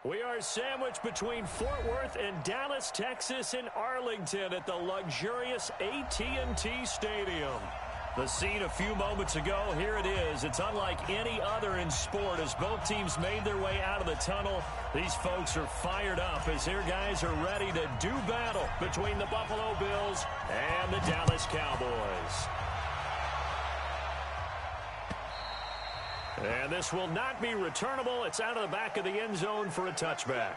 We are sandwiched between Fort Worth and Dallas, Texas, and Arlington at the luxurious AT&T Stadium. The scene a few moments ago, here it is. It's unlike any other in sport as both teams made their way out of the tunnel. These folks are fired up as their guys are ready to do battle between the Buffalo Bills and the Dallas Cowboys. And this will not be returnable. It's out of the back of the end zone for a touchback.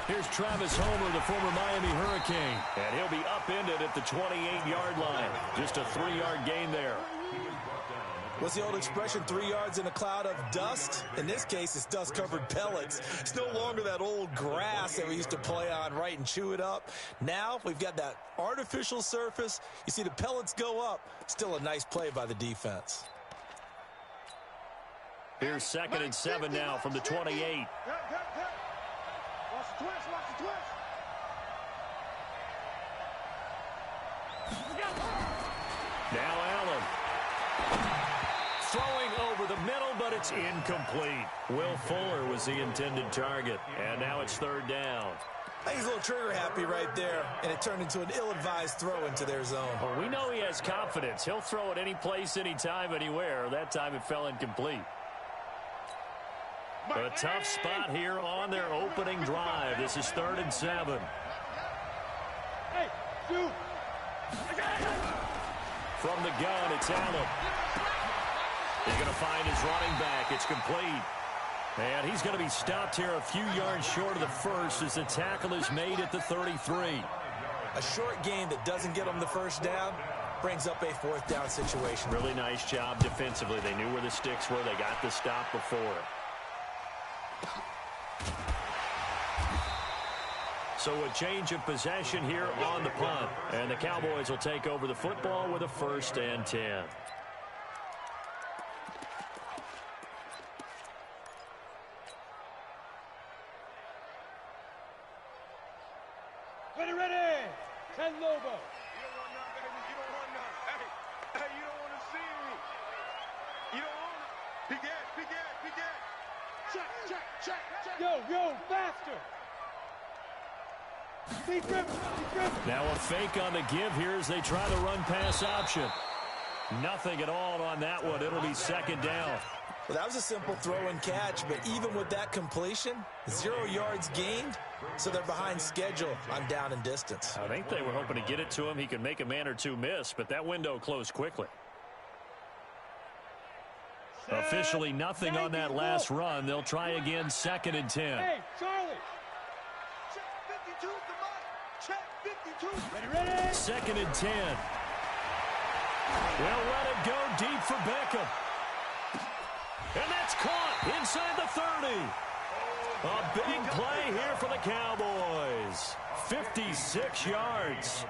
Here's Travis Homer, the former Miami Hurricane. And he'll be upended at the 28-yard line. Just a 3-yard gain there. What's the old expression, 3 yards in a cloud of dust? In this case, it's dust-covered pellets. It's no longer that old grass that we used to play on, right, and chew it up. Now we've got that artificial surface. You see the pellets go up. Still a nice play by the defense. Here's 2nd and 7 now from the 28. Watch the twist. Now Allen. Throwing over the middle, but it's incomplete. Will Fuller was the intended target, and now it's 3rd down. I think he's a little trigger happy right there, and it turned into an ill-advised throw into their zone. Well, we know he has confidence. He'll throw it any place, anytime, anywhere. That time it fell incomplete. A tough spot here on their opening drive. This is 3rd and 7. Hey, shoot. From the gun, it's Allen. He's going to find his running back. It's complete. And he's going to be stopped here a few yards short of the first as the tackle is made at the 33. A short gain that doesn't get them the first down brings up a 4th down situation. Really nice job defensively. They knew where the sticks were. They got the stop before. So a change of possession here on the punt. And the Cowboys will take over the football with a 1st and 10. Ready. 10 Lobo. You don't want none, baby. You don't want none. Hey, you don't want to see me. You don't want it. Begin. Check. Yo, faster. Deep grip. Now a fake on the give here as they try the run-pass option. Nothing at all on that one. It'll be 2nd down. Well, that was a simple throw and catch, but even with that completion, 0 yards gained, so they're behind schedule on down and distance. I think they were hoping to get it to him. He could make a man or two miss, but that window closed quickly. Officially nothing on that last run. They'll try again, 2nd and 10. Hey, Charlie. Check 52 the money. Check 52. Ready. 2nd and 10. They'll let it go deep for Beckham. And that's caught inside the 30. A big play here for the Cowboys. 56 yards.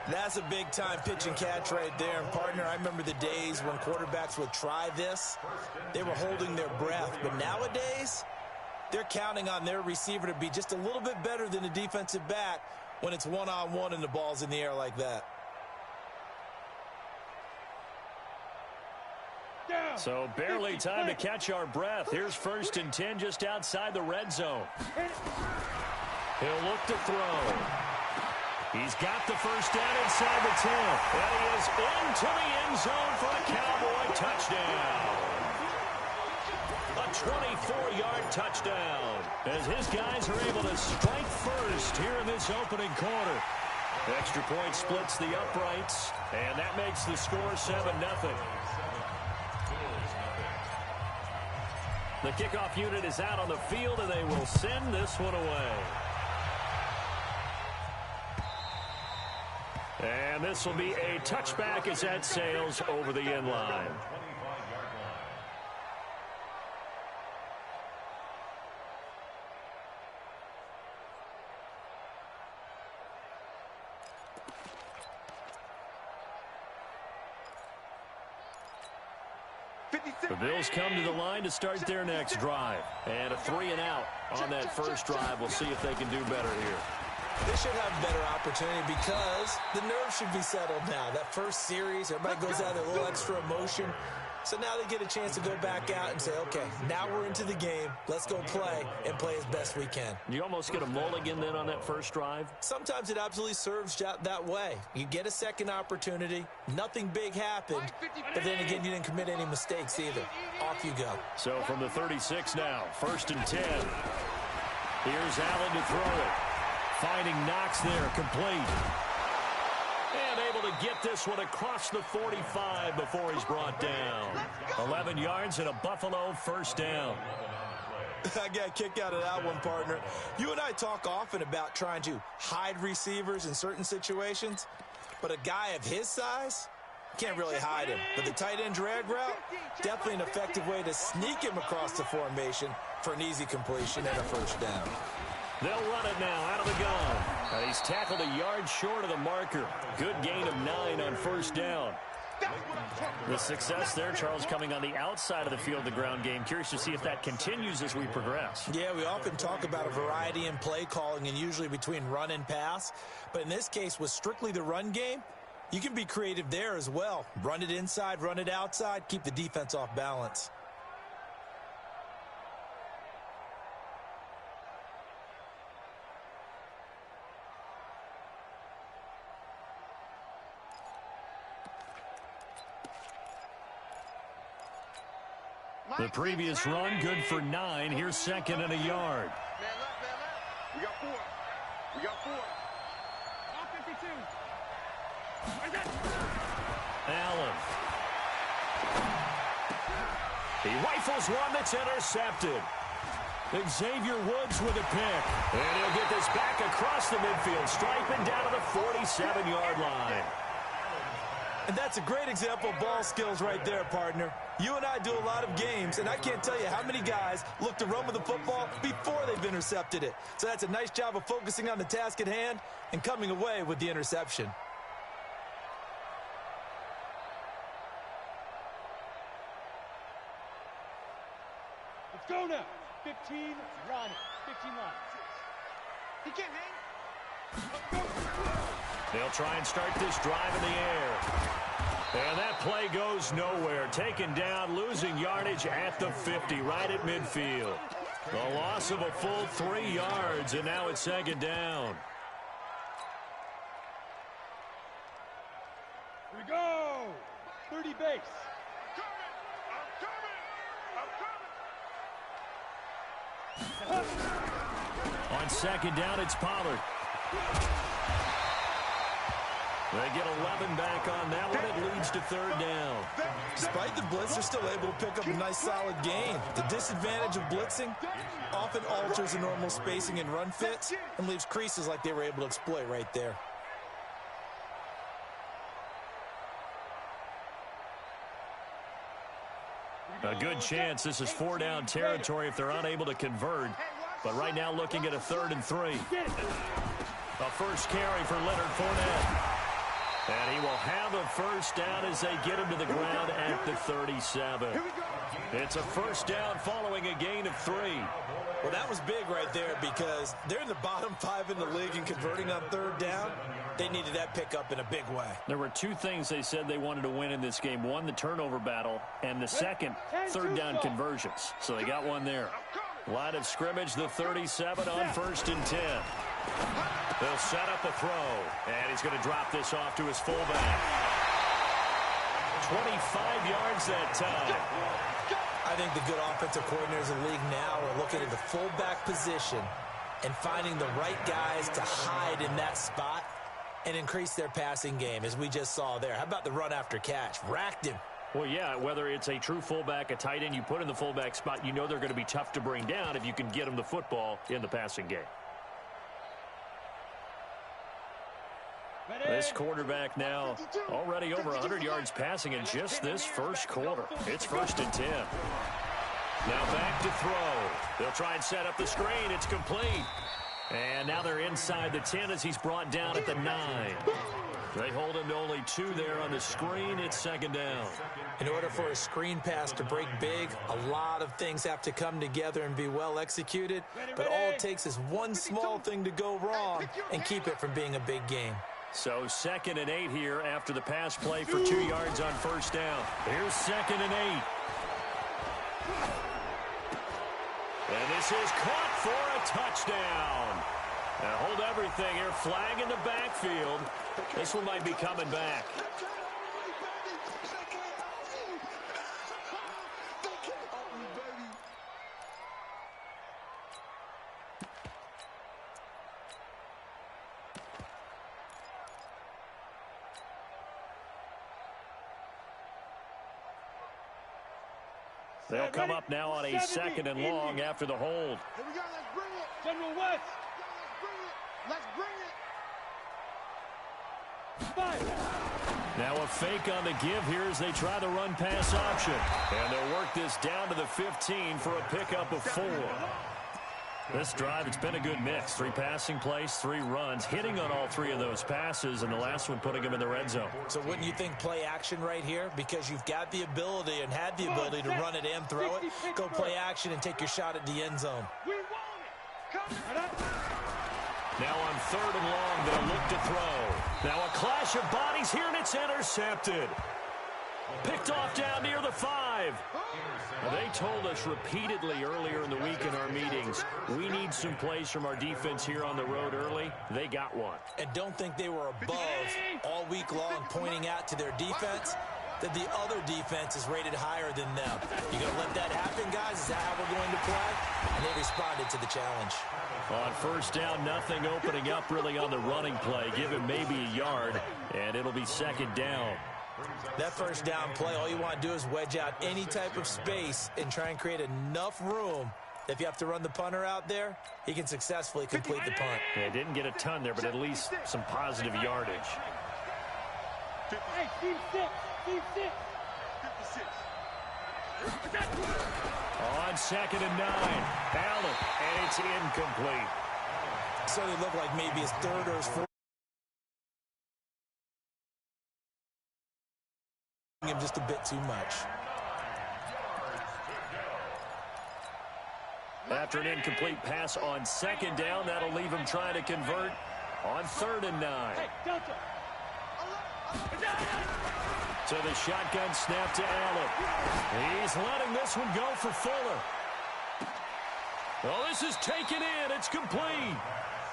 That's a big-time pitch and catch right there. And, partner, I remember the days when quarterbacks would try this. They were holding their breath. But nowadays, they're counting on their receiver to be just a little bit better than the defensive back when it's one-on-one and the ball's in the air like that. So barely time to catch our breath. Here's 1st and 10 just outside the red zone. He'll look to throw. He's got the 1st down inside the 10. And he is into the end zone for a Cowboy touchdown. A 24-yard touchdown as his guys are able to strike first here in this opening quarter. Extra point splits the uprights, and that makes the score 7-0. The kickoff unit is out on the field, and they will send this one away. And this will be a touchback as that sails over the end line. The Bills come to the line to start their next drive. And a 3-and-out on that first drive. We'll see if they can do better here. They should have a better opportunity because the nerves should be settled now. That first series, everybody goes out with a little extra emotion. So now they get a chance to go back out and say, okay, now we're into the game. Let's go play and play as best we can. You almost get a mulligan then on that first drive? Sometimes it absolutely serves that way. You get a second opportunity. Nothing big happened. But then again, you didn't commit any mistakes either. Off you go. So from the 36 now, 1st and 10. Here's Allen to throw it. Finding Knox there, complete. And able to get this one across the 45 before he's brought down. 11 yards and a Buffalo first down. I got a kick out of that one, partner. You and I talk often about trying to hide receivers in certain situations, but a guy of his size can't really hide him. But the tight end drag route, definitely an effective way to sneak him across the formation for an easy completion and a first down. They'll run it now out of the gun. And he's tackled a yard short of the marker. Good gain of 9 on first down. The success there, Charles, coming on the outside of the field, the ground game. Curious to see if that continues as we progress. Yeah, we often talk about a variety in play calling and usually between run and pass. But in this case, with strictly the run game, you can be creative there as well. Run it inside, run it outside, keep the defense off balance. The previous run, good for 9. Here's 2nd and a yard. Man left, man left. We got 4. We got 4. All 52. Allen. He rifles one that's intercepted. Xavier Woods with a pick. And he'll get this back across the midfield, striping down to the 47-yard line. And that's a great example of ball skills right there, partner. You and I do a lot of games, and I can't tell you how many guys look to run with the football before they've intercepted it. So that's a nice job of focusing on the task at hand and coming away with the interception. Let's go now. 15 line. 15 line. He can't hang. They'll try and start this drive in the air. And that play goes nowhere. Taken down, losing yardage at the 50, right at midfield. The loss of a full 3 yards, and now it's 2nd down. Here we go. 30 base. I'm coming. On 2nd down, it's Pollard. They get 11 back on that one. It leads to 3rd down. Despite the blitz, they're still able to pick up a nice solid gain. The disadvantage of blitzing often alters the normal spacing and run fits and leaves creases like they were able to exploit right there. A good chance this is 4-down territory if they're unable to convert. But right now looking at a 3rd and 3. A first carry for Leonard Fournette. And he will have a first down as they get him to the ground at the 37. It's a first down following a gain of 3. Well, that was big right there because they're in the bottom 5 in the league and converting on 3rd down. They needed that pickup in a big way. There were 2 things they said they wanted to win in this game. One, the turnover battle, and the second, 3rd down conversions. So they got one there. Line of scrimmage, the 37 on 1st and 10. They'll set up a throw, and he's going to drop this off to his fullback. 25 yards that time. I think the good offensive coordinators in the league now are looking at the fullback position and finding the right guys to hide in that spot and increase their passing game, as we just saw there. How about the run after catch? Racked him. Well, yeah, whether it's a true fullback, a tight end, you put in the fullback spot, you know they're going to be tough to bring down if you can get them the football in the passing game. This quarterback now already over 100 yards passing in just this first quarter. It's 1st and 10. Now back to throw. They'll try and set up the screen. It's complete. And now they're inside the 10 as he's brought down at the 9. They hold him to only 2 there on the screen. It's second down. In order for a screen pass to break big, a lot of things have to come together and be well executed. But all it takes is one small thing to go wrong and keep it from being a big game. So 2nd and 8 here after the pass play for 2 yards on first down. Here's 2nd and 8. And this is caught for a touchdown. Now hold everything here. Flag in the backfield. This one might be coming back. They'll come up now on a 2nd and long after the hold. Here we go, let's bring it. General West. Let's bring it. Five. Now a fake on the give here as they try the run-pass option. And they'll work this down to the 15 for a pickup of 4. This drive, it's been a good mix. 3 passing plays, 3 runs, hitting on all 3 of those passes, and the last one putting them in the red zone. So wouldn't you think play action right here? Because you've got the ability and had the ability to run it and throw it. Go play action and take your shot at the end zone. We want it. Come Now on 3rd and long, they'll look to throw. Now a clash of bodies here, and it's intercepted. Picked off down near the 5. Now, they told us repeatedly earlier in the week in our meetings, we need some plays from our defense here on the road early. They got one. And don't think they were above all week long pointing out to their defense that the other defense is rated higher than them. You going to let that happen, guys? Is that how we're going to play? And they responded to the challenge. On first down, nothing opening up really on the running play. Give him maybe a yard, and it'll be 2nd down. That first down play, all you want to do is wedge out any type of space and try and create enough room. If you have to run the punter out there, he can successfully complete the punt. Yeah, didn't get a ton there, but at least some positive yardage. Hey, team 6. Team 6. 56. On 2nd and 9, Allen, and it's incomplete. So they look like maybe his 3rd or his 4th. Him just a bit too much. After an incomplete pass on 2nd down, that'll leave him trying to convert on 3rd and 9. Hey, Delta. To the shotgun snap to Allen. He's letting this one go for Fuller. Well, this is taken in. It's complete.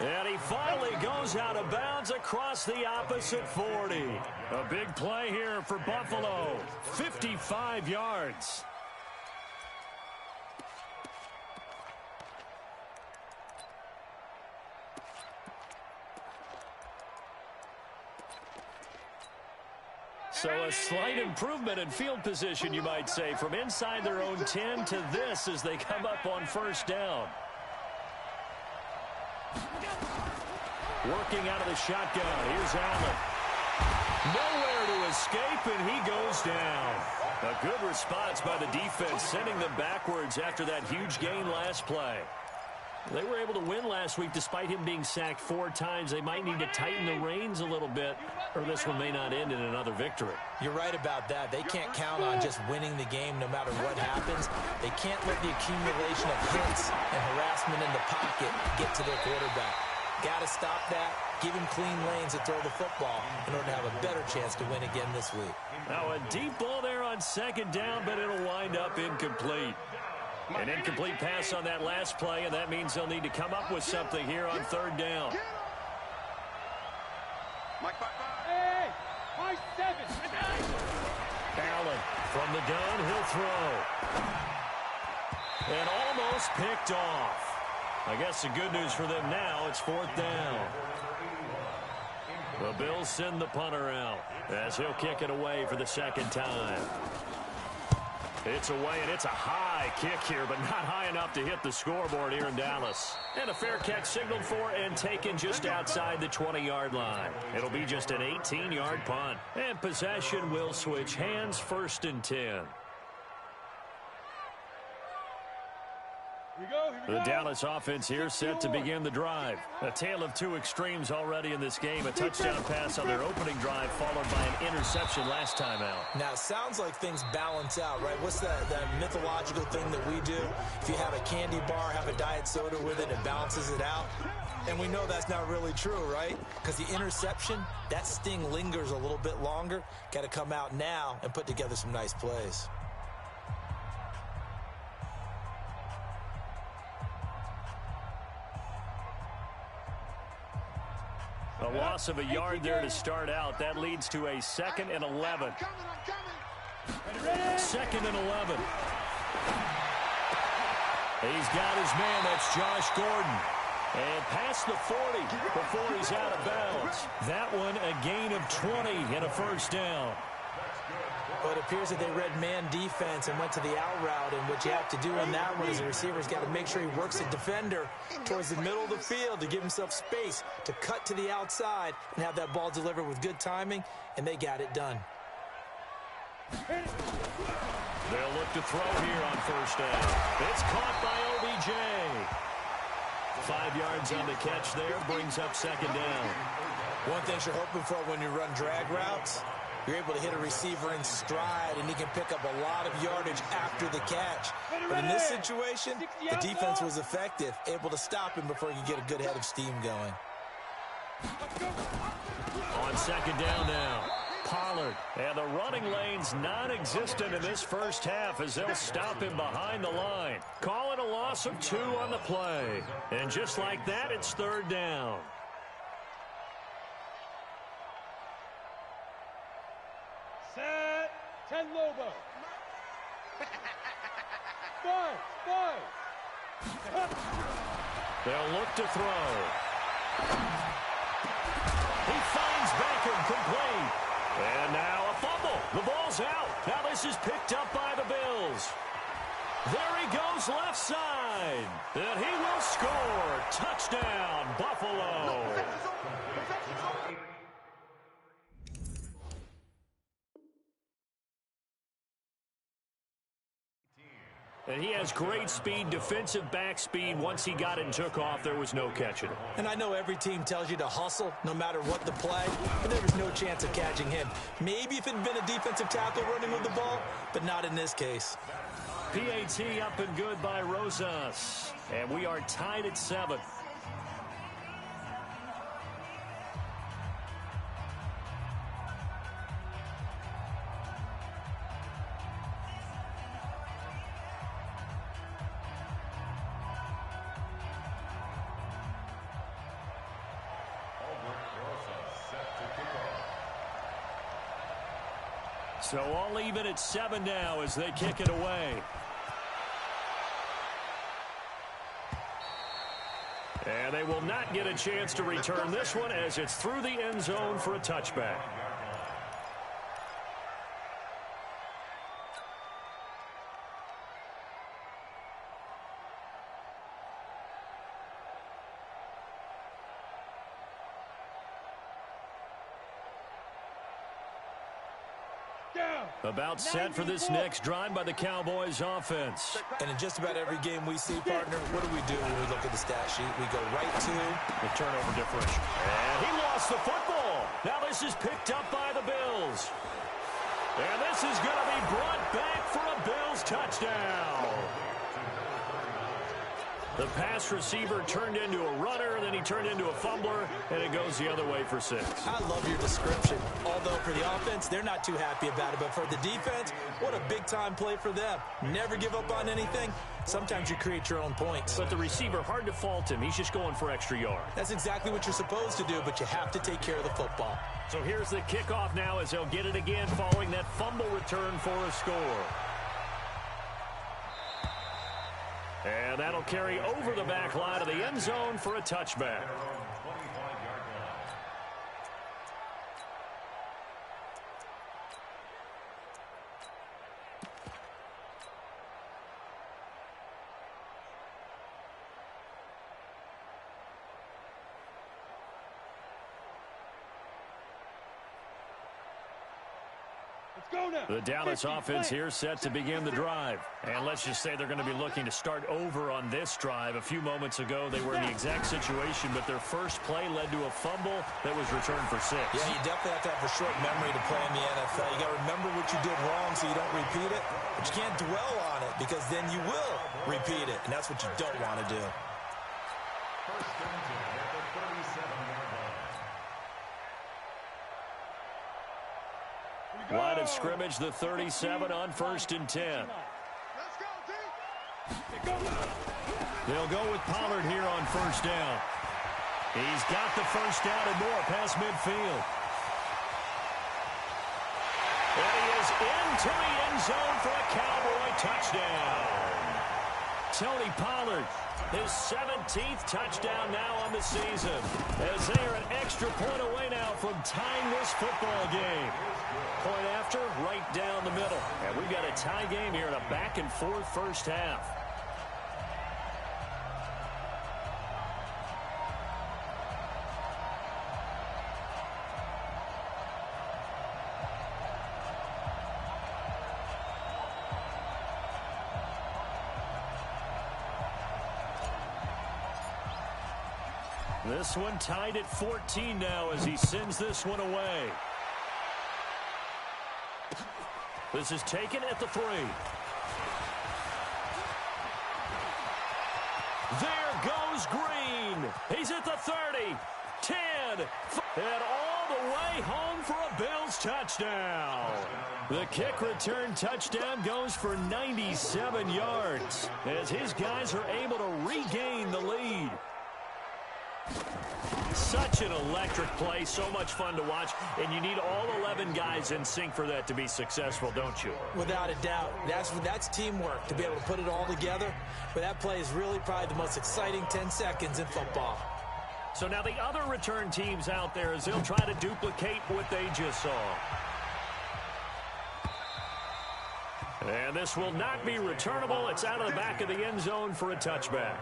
And he finally goes out of bounds across the opposite 40. A big play here for Buffalo. 55 yards. So a slight improvement in field position, you might say, from inside their own 10 to this as they come up on first down. Working out of the shotgun. Here's Allen. Nowhere to escape, and he goes down. A good response by the defense, sending them backwards after that huge gain last play. They were able to win last week despite him being sacked 4 times. They might need to tighten the reins a little bit, or this one may not end in another victory. You're right about that. They can't count on just winning the game no matter what happens. They can't let the accumulation of hits and harassment in the pocket get to their quarterback. Got to stop that. Give him clean lanes to throw the football in order to have a better chance to win again this week. Now a deep ball there on 2nd down, but it'll wind up incomplete. An incomplete pass on that last play, and that means they'll need to come up with something here on 3rd down. Hey, high 7. Allen from the gun, he'll throw. And almost picked off. I guess the good news for them now, it's 4th down. The Bills send the punter out as he'll kick it away for the 2nd time. It's away, and it's a high kick here, but not high enough to hit the scoreboard here in Dallas. And a fair catch signaled for and taken just outside the 20-yard line. It'll be just an 18-yard punt. And possession will switch hands, 1st and 10. The Dallas offense here set to begin the drive. A tale of two extremes already in this game. A touchdown pass on their opening drive followed by an interception last time out. Now, it sounds like things balance out, right? What's that mythological thing that we do? If you have a candy bar, have a diet soda with it, it balances it out. And we know that's not really true, right? Because the interception, that sting lingers a little bit longer. Got to come out now and put together some nice plays. A loss of a yard there to start out. That leads to a 2nd and 11. 2nd and 11. He's got his man. That's Josh Gordon. And past the 40 before he's out of bounds. That one a gain of 20 and a first down. Well, it appears that they read man defense and went to the out route, and what you have to do on that one is the receiver's got to make sure he works the defender towards the middle of the field to give himself space to cut to the outside and have that ball delivered with good timing, and they got it done. They'll look to throw here on first down. It's caught by OBJ. 5 yards on the catch there, brings up 2nd down. One thing you're hoping for when you run drag routes, you're able to hit a receiver in stride, and he can pick up a lot of yardage after the catch. But in this situation, the defense was effective, able to stop him before he could get a good head of steam going. On 2nd down now, Pollard. And the running lane's non-existent in this first half as they'll stop him behind the line. Call it a loss of 2 on the play. And just like that, it's 3rd down. Set. 10 Lobo. 5. They'll look to throw. He finds Beckham complete. And now a fumble. The ball's out. Now this is picked up by the Bills. There he goes left side. And he will score. Touchdown, Buffalo. And he has great speed, defensive back speed. Once he got it and took off, there was no catching him. And I know every team tells you to hustle no matter what the play, but there was no chance of catching him. Maybe if it had been a defensive tackle running with the ball, but not in this case. PAT up and good by Rosas. And we are tied at 7. So all even at 7 now as they kick it away. And they will not get a chance to return this one as it's through the end zone for a touchback. About set for this next drive by the Cowboys offense. And in just about every game we see, partner, what do we do when we look at the stat sheet? We go right to the turnover differential. And he lost the football. Now this is picked up by the Bills. And this is going to be brought back for a Bills touchdown. The pass receiver turned into a runner, then he turned into a fumbler, and it goes the other way for 6. I love your description. Although for the offense, they're not too happy about it. But for the defense, what a big-time play for them. Never give up on anything. Sometimes you create your own points. But the receiver, hard to fault him. He's just going for extra yards. That's exactly what you're supposed to do, but you have to take care of the football. So here's the kickoff now as they'll get it again following that fumble return for a score. And that'll carry over the back line of the end zone for a touchback. The Dallas offense here set to begin the drive. And let's just say they're going to be looking to start over on this drive. A few moments ago, they were in the exact situation, but their first play led to a fumble that was returned for 6. Yeah, you definitely have to have a short memory to play in the NFL. You got to remember what you did wrong so you don't repeat it. But you can't dwell on it because then you will repeat it, and that's what you don't want to do. Line of scrimmage, the 37 on 1st and 10. They'll go with Pollard here on 1st down. He's got the 1st down and more past midfield. And he is into the end zone for a Cowboy touchdown. Tony Pollard, his 17th touchdown now on the season, as they are an extra point away now from tying this football game. Point after, right down the middle. And we've got a tie game here in a back-and-forth first half. This one tied at 14 now as he sends this one away. This is taken at the 3. There goes Green. He's at the 30, 10, and all the way home for a Bills touchdown. The kick return touchdown goes for 97 yards as his guys are able to regain the lead. Such an electric play, so much fun to watch, and you need all 11 guys in sync for that to be successful, don't you? Without a doubt. That's teamwork, to be able to put it all together. But that play is really probably the most exciting 10 seconds in football. So now the other return teams out there as they'll try to duplicate what they just saw. And this will not be returnable. It's out of the back of the end zone for a touchback.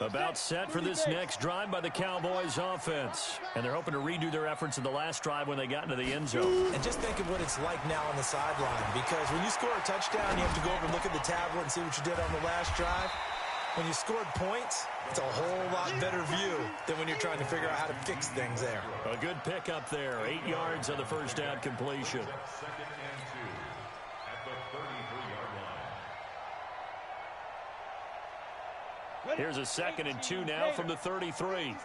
About set for this next drive by the Cowboys offense. And they're hoping to redo their efforts in the last drive when they got into the end zone. And just think of what it's like now on the sideline. Because when you score a touchdown, you have to go over and look at the tablet and see what you did on the last drive. When you scored points, it's a whole lot better view than when you're trying to figure out how to fix things there. A good pickup there. 8 yards on the first down completion. Here's a 2nd and 2 now from the 33.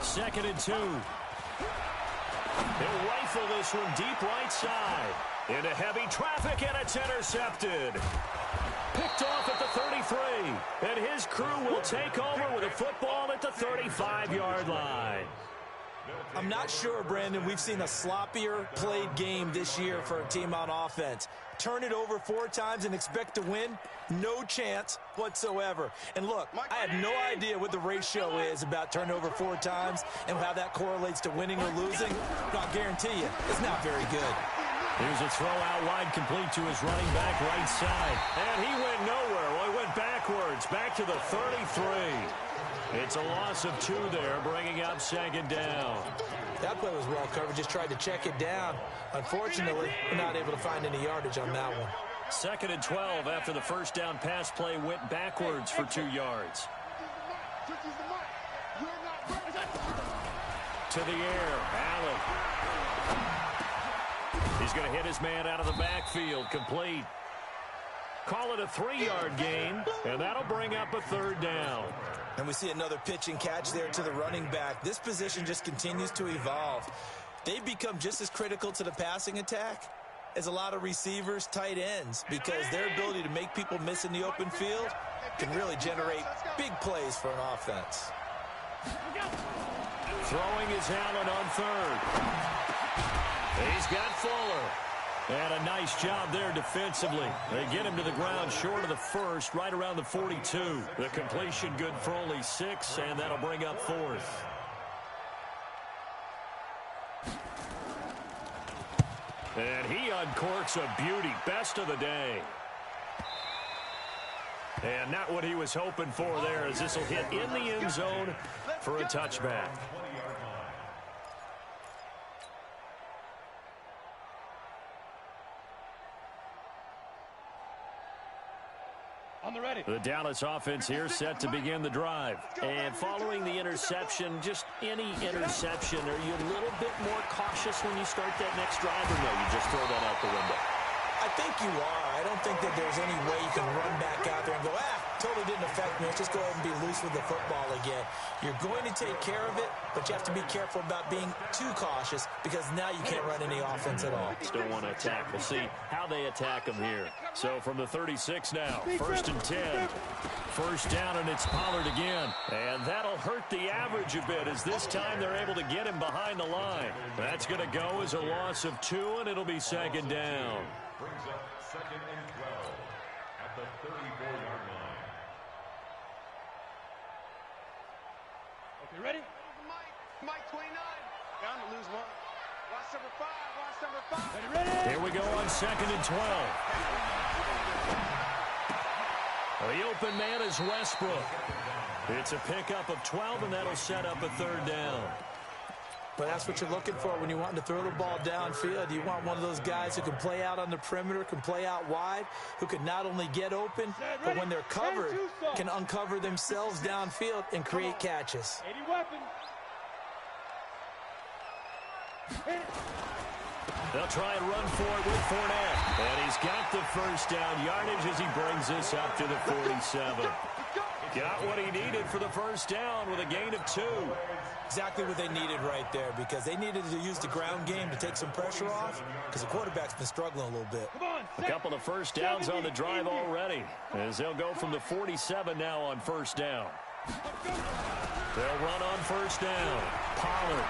2nd and 2. He'll rifle this one deep right side. Into heavy traffic, and it's intercepted. Picked off at the 33. And his crew will take over with a football at the 35-yard line. I'm not sure, Brandon, we've seen a sloppier played game this year for a team on offense. Turn it over 4 times and expect to win? No chance whatsoever. And look, I have no idea what the ratio is about turnover 4 times and how that correlates to winning or losing. But I'll guarantee you, it's not very good. Here's a throw out wide, complete to his running back right side. And he went nowhere. Well, he went backwards, back to the 33. It's a loss of 2 there, bringing up 2nd down. That play was well covered, just tried to check it down. Unfortunately, we're not able to find any yardage on that one. 2nd and 12 after the first down pass play went backwards for 2 yards. To the air, Allen. He's going to hit his man out of the backfield, complete. Call it a 3-yard gain, and that'll bring up a 3rd down. And we see another pitch and catch there to the running back. This position just continues to evolve. They've become just as critical to the passing attack as a lot of receivers, tight ends, because their ability to make people miss in the open field can really generate big plays for an offense. Throwing is Allen on 3rd. He's got Fuller. And a nice job there defensively. They get him to the ground short of the first, right around the 42. The completion good for only 6, and that'll bring up 4th. And he uncorks a beauty. Best of the day. And not what he was hoping for there, as this will hit in the end zone for a touchback. On the ready. The Dallas offense here set to begin the drive. And following the interception, just any interception, are you a little bit more cautious when you start that next drive, or no, you just throw that out the window? I think you are. I don't think that there's any way you can run back out there and go, totally didn't affect me. Let's just go ahead and be loose with the football again. You're going to take care of it, but you have to be careful about being too cautious because now you can't run any offense at all. Still want to attack. We'll see how they attack them here. So from the 36 now, 1st and 10. First down, and it's Pollard again. And that'll hurt the average a bit, as this time they're able to get him behind the line. That's going to go as a loss of 2, and it'll be 2nd down. Brings up 2nd and 12 at the 34-yard line. Okay, ready? Mike 29. Down to lose 1. Watch number 5. Watch number 5. Ready? Here we go on 2nd and 12. The open man is Westbrook. It's a pickup of 12, and that'll set up a 3rd down. But that's what you're looking for when you want to throw the ball downfield. You want one of those guys who can play out on the perimeter, can play out wide, who can not only get open, but when they're covered, can uncover themselves downfield and create catches. 80 weapon. They'll try and run for it with Fournette. And he's got the first down yardage as he brings this up to the 47. Got what he needed for the first down with a gain of 2. Exactly what they needed right there, because they needed to use the ground game to take some pressure off, because the quarterback's been struggling a little bit. A couple of first downs on the drive already, as they'll go from the 47 now on first down. They'll run on first down. Pollard.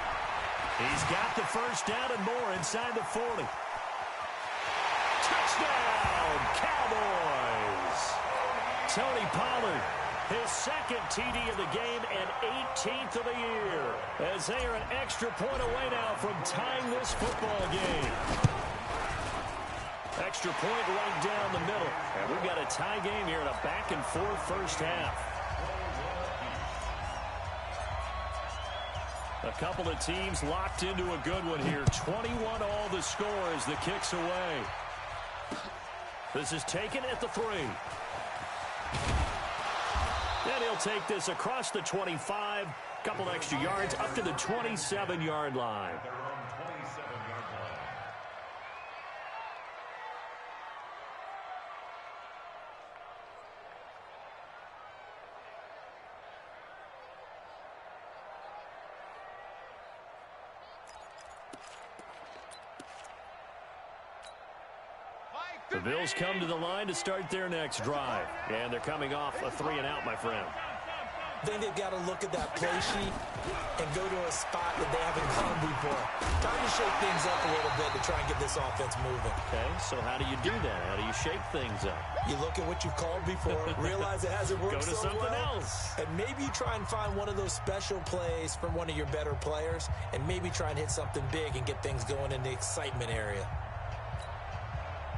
He's got the first down and more inside the 40. Touchdown, Cowboys! Tony Pollard, his 2nd TD of the game and 18th of the year, as they are an extra point away now from tying this football game. Extra point right down the middle. And we've got a tie game here in a back-and-forth first half. A couple of teams locked into a good one here. 21 all the score as the kick's away. This is taken at the 3. Then he'll take this across the 25. Couple extra yards up to the 27-yard line. The Bills come to the line to start their next drive. And they're coming off a 3-and-out, my friend. I think they've got to look at that play sheet and go to a spot that they haven't gone before. Time to shake things up a little bit to try and get this offense moving. Okay, so how do you do that? How do you shake things up? You look at what you've called before, realize it hasn't worked Go to so something well, else. and maybe you try and find one of those special plays from one of your better players, and maybe try and hit something big and get things going in the excitement area.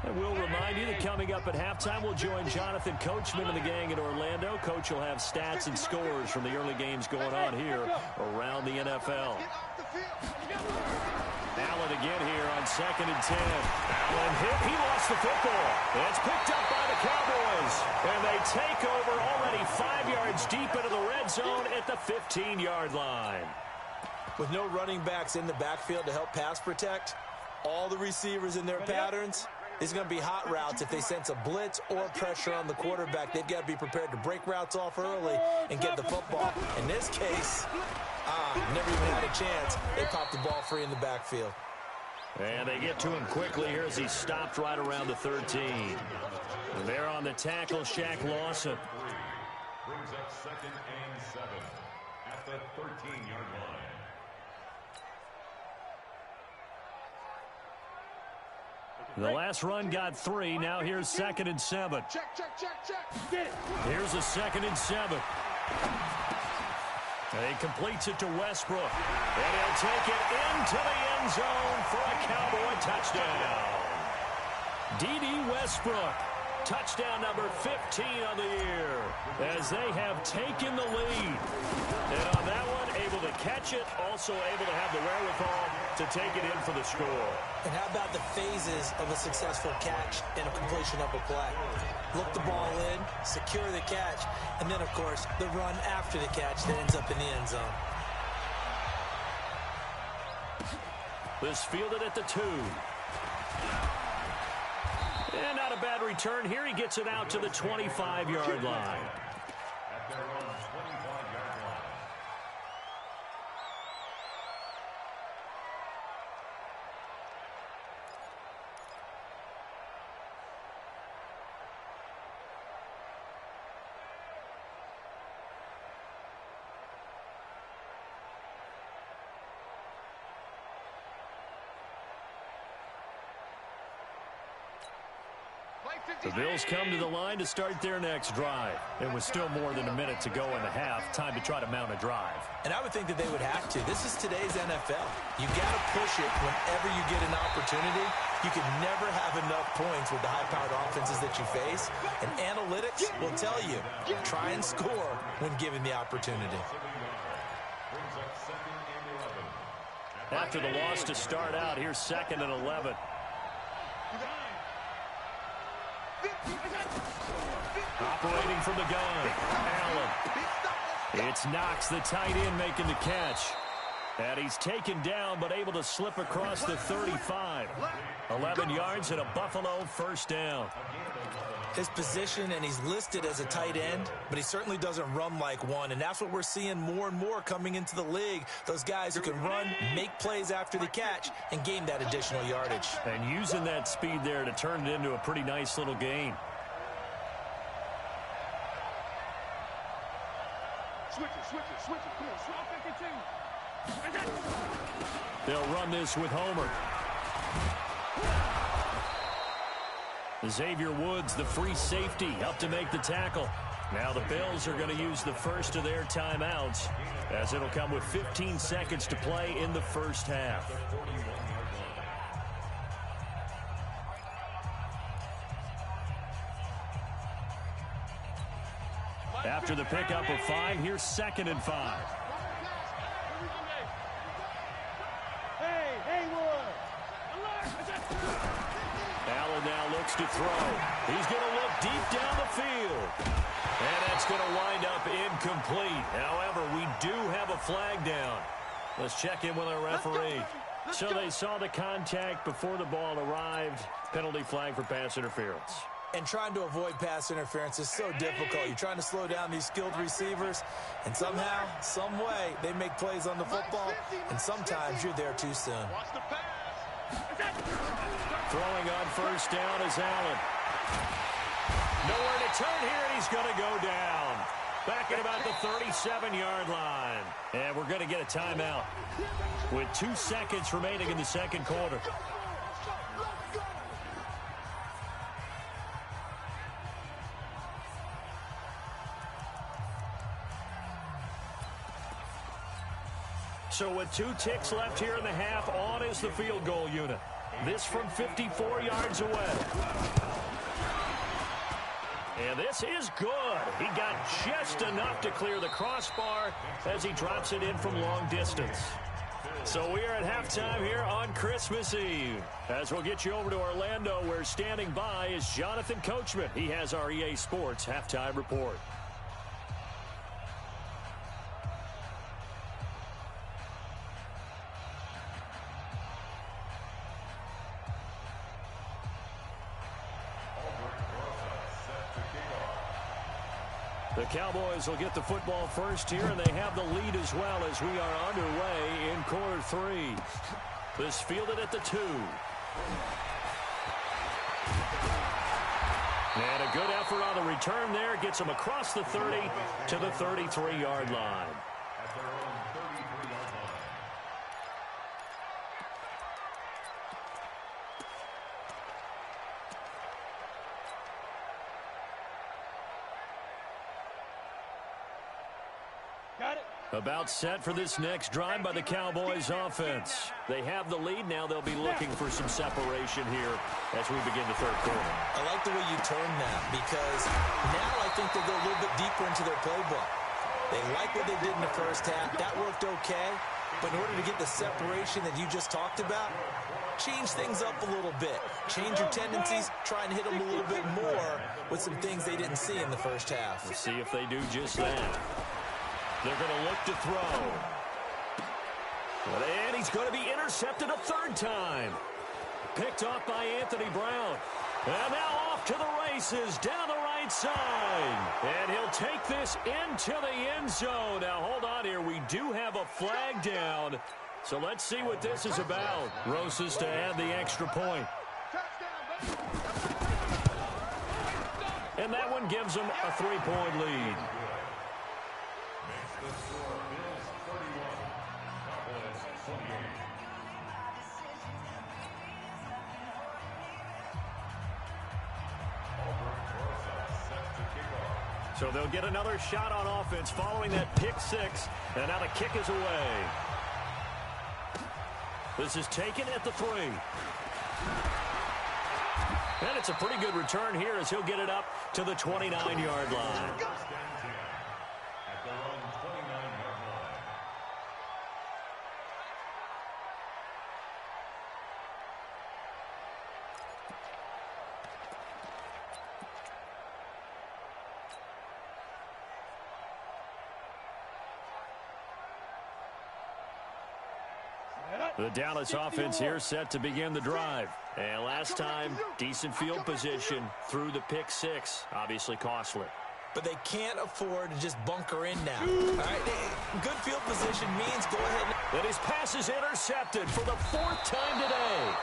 And we'll remind you that coming up at halftime, we'll join Jonathan Coachman and the gang in Orlando. Coach will have stats and scores from the early games going on here around the NFL. Allen again here on 2nd and 10. Allen hit. He lost the football. It's picked up by the Cowboys. And they take over already 5 yards deep into the red zone at the 15-yard line. With no running backs in the backfield to help pass protect, all the receivers in their patterns, it's going to be hot routes. If they sense a blitz or pressure on the quarterback, they've got to be prepared to break routes off early and get the football. In this case, never even had a chance. They popped the ball free in the backfield. And they get to him quickly here as he stopped right around the 13. And there on the tackle, Shaq Lawson. Brings up 2nd and 7 at the 13-yard line. The last run got 3. Now here's 2nd and 7. Check. Here's a 2nd and 7. He completes it to Westbrook. And he'll take it into the end zone for a Cowboy touchdown. D.D. Westbrook, touchdown number 15 on the year, as they have taken the lead. And on that one, able to catch it, also able to have the wherewithal to take it in for the score. And how about the phases of a successful catch and a completion of a play? Look the ball in, secure the catch, and then, of course, the run after the catch that ends up in the end zone. This fielded at the 2. And not a bad return here. He gets it out to the 25-yard line. At their own 25-yard line. The Bills come to the line to start their next drive. And with still more than a minute to go in the half, time to try to mount a drive. And I would think that they would have to. This is today's NFL. You got to push it whenever you get an opportunity. You can never have enough points with the high-powered offenses that you face. And analytics will tell you, try and score when given the opportunity. Brings up 2nd and 11. After the loss to start out, here's 2nd and 11. Operating from the gun, Allen. It's Knox, the tight end, making the catch. And he's taken down, but able to slip across the 35. 11 yards and a Buffalo first down. His position, and he's listed as a tight end, but he certainly doesn't run like one. And that's what we're seeing more and more coming into the league. Those guys who can run, make plays after the catch, and gain that additional yardage. And using that speed there to turn it into a pretty nice little gain. Switch it. Come on, swap 52. They'll run this with Homer. Xavier Woods, the free safety, up to make the tackle. Now the Bills are going to use the first of their timeouts, as it'll come with 15 seconds to play in the first half. After the pickup of 5, here's 2nd and 5. Allen now looks to throw. He's going to look deep down the field. And that's going to wind up incomplete. However, we do have a flag down. Let's check in with our referee. So they saw the contact before the ball arrived. Penalty flag for pass interference. And trying to avoid pass interference is so difficult. You're trying to slow down these skilled receivers, and somehow, some way, they make plays on the football, and sometimes you're there too soon. Throwing on first down is Allen. Nowhere to turn here, and he's going to go down. Back at about the 37-yard line. And we're going to get a timeout with 2 seconds remaining in the second quarter. So with 2 ticks left here in the half, on is the field goal unit. This from 54 yards away. And this is good. He got just enough to clear the crossbar as he drops it in from long distance. So we are at halftime here on Christmas Eve. As we'll get you over to Orlando, where standing by is Jonathan Coachman. He has our EA Sports halftime report. The Cowboys will get the football first here, and they have the lead as well as we are underway in quarter 3. This fielded at the 2. And a good effort on the return there. Gets them across the 30 to the 33-yard line. At their own 33-yard line. About set for this next drive by the Cowboys offense. They have the lead now. They'll be looking for some separation here as we begin the third quarter. I like the way you turn that because now I think they go a little bit deeper into their playbook. They like what they did in the first half. That worked okay. But in order to get the separation that you just talked about, change things up a little bit. Change your tendencies. Try and hit them a little bit more with some things they didn't see in the first half. We'll see if they do just that. They're going to look to throw. And he's going to be intercepted a third time. Picked off by Anthony Brown. And now off to the races down the right side. And he'll take this into the end zone. Now, hold on here. We do have a flag down. So let's see what this is about. Rosas to add the extra point. And that one gives them a 3-point lead. So they'll get another shot on offense following that pick six. And now the kick is away. This is taken at the 3. And it's a pretty good return here as he'll get it up to the 29-yard line. The Dallas offense here set to begin the drive. And last time, decent field position through the pick six. Obviously costly. But they can't afford to just bunker in now. All right, good field position means go ahead. And his pass is intercepted for the 4th time today.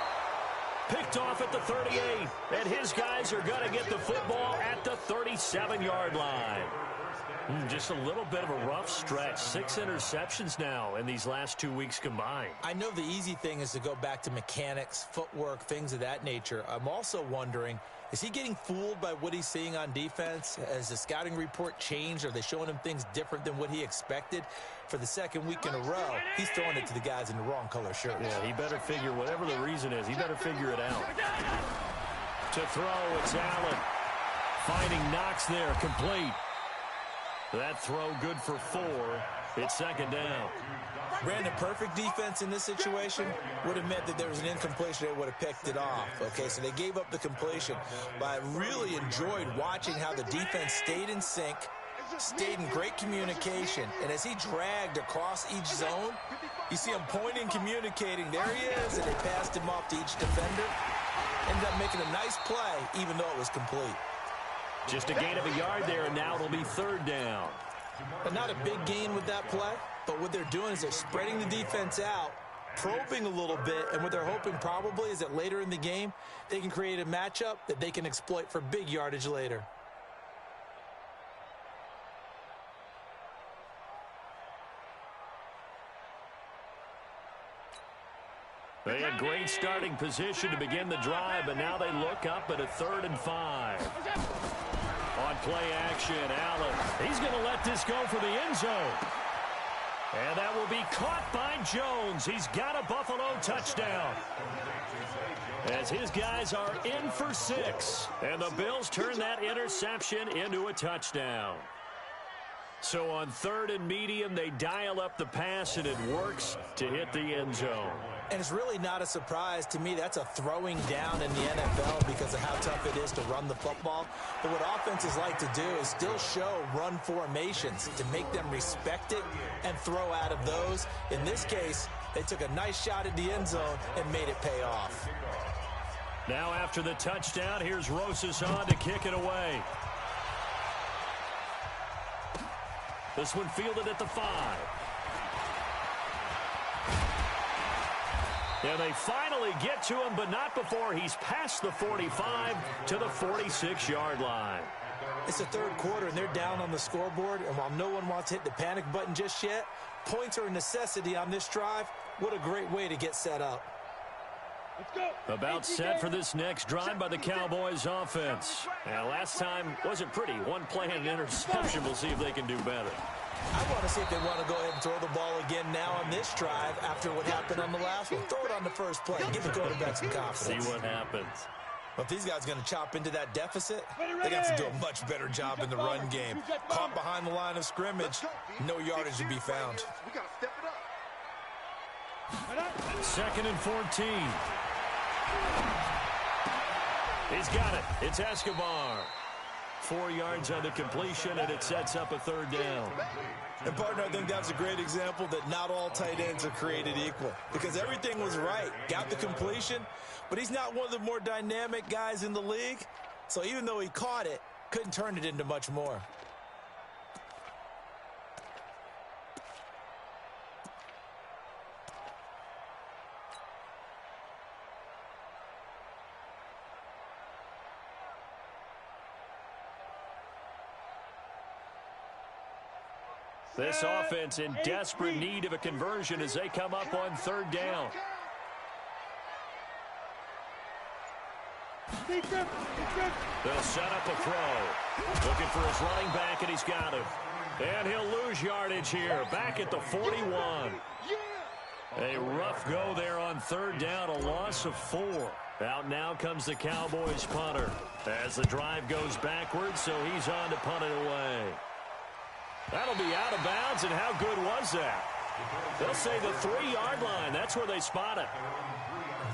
Picked off at the 38. And his guys are going to get the football at the 37-yard line. Just a little bit of a rough stretch. 6 interceptions now in these last 2 weeks combined. I know the easy thing is to go back to mechanics, footwork, things of that nature. I'm also wondering, is he getting fooled by what he's seeing on defense? Has the scouting report changed? Are they showing him things different than what he expected? For the 2nd week in a row, he's throwing it to the guys in the wrong color shirts. Yeah, he better figure, whatever the reason is, he better figure it out. To throw, it's Allen. Finding Knox there, complete. That throw good for 4. It's 2nd down. Brandon, perfect defense in this situation would have meant that there was an incompletion. They would have picked it off. Okay, so they gave up the completion. But I really enjoyed watching how the defense stayed in sync, stayed in great communication. And as he dragged across each zone, you see him pointing, communicating. There he is, and they passed him off to each defender. Ended up making a nice play, even though it was complete. Just a gain of a yard there, and now it'll be 3rd down. But not a big gain with that play. But what they're doing is they're spreading the defense out, probing a little bit, and what they're hoping probably is that later in the game, they can create a matchup that they can exploit for big yardage later. They had great starting position to begin the drive, but now they look up at a 3rd and 5. On play action, Allen. He's going to let this go for the end zone. And that will be caught by Jones. He's got a Buffalo touchdown. As his guys are in for 6. And the Bills turn that interception into a touchdown. So on 3rd and medium, they dial up the pass, and it works to hit the end zone. And it's really not a surprise to me. That's a throwing down in the NFL because of how tough it is to run the football. But what offenses like to do is still show run formations to make them respect it and throw out of those. In this case, they took a nice shot at the end zone and made it pay off. Now after the touchdown, here's Rosas on to kick it away. This one fielded at the 5. And they finally get to him, but not before he's past the 45 to the 46-yard line. It's the 3rd quarter, and they're down on the scoreboard. And while no one wants to hit the panic button just yet, points are a necessity on this drive. What a great way to get set up. Let's go. About set for this next drive by the Cowboys offense. And last time wasn't pretty. One play and an interception. We'll see if they can do better. I want to see if they want to go ahead and throw the ball again now on this drive after what happened on the last one. Throw it on the first play. Give the quarterback some confidence. See what happens. Well, if these guys are going to chop into that deficit, they got to do a much better job in the run game. Caught behind the line of scrimmage, no yardage to be found. We got to step it up. 2nd and 14. He's got it. It's Escobar. 4 yards on the completion, and it sets up a 3rd down. And, partner, I think that's a great example that not all tight ends are created equal, because everything was right. Got the completion, but he's not one of the more dynamic guys in the league. So even though he caught it, couldn't turn it into much more. This offense in desperate need of a conversion as they come up on 3rd down. They'll set up a throw. Looking for his running back, and he's got him. And he'll lose yardage here. Back at the 41. A rough go there on 3rd down, a loss of 4. Out now comes the Cowboys punter as the drive goes backwards, so he's on to punt it away. That'll be out of bounds, and how good was that? They'll say the 3-yard line. That's where they spot it.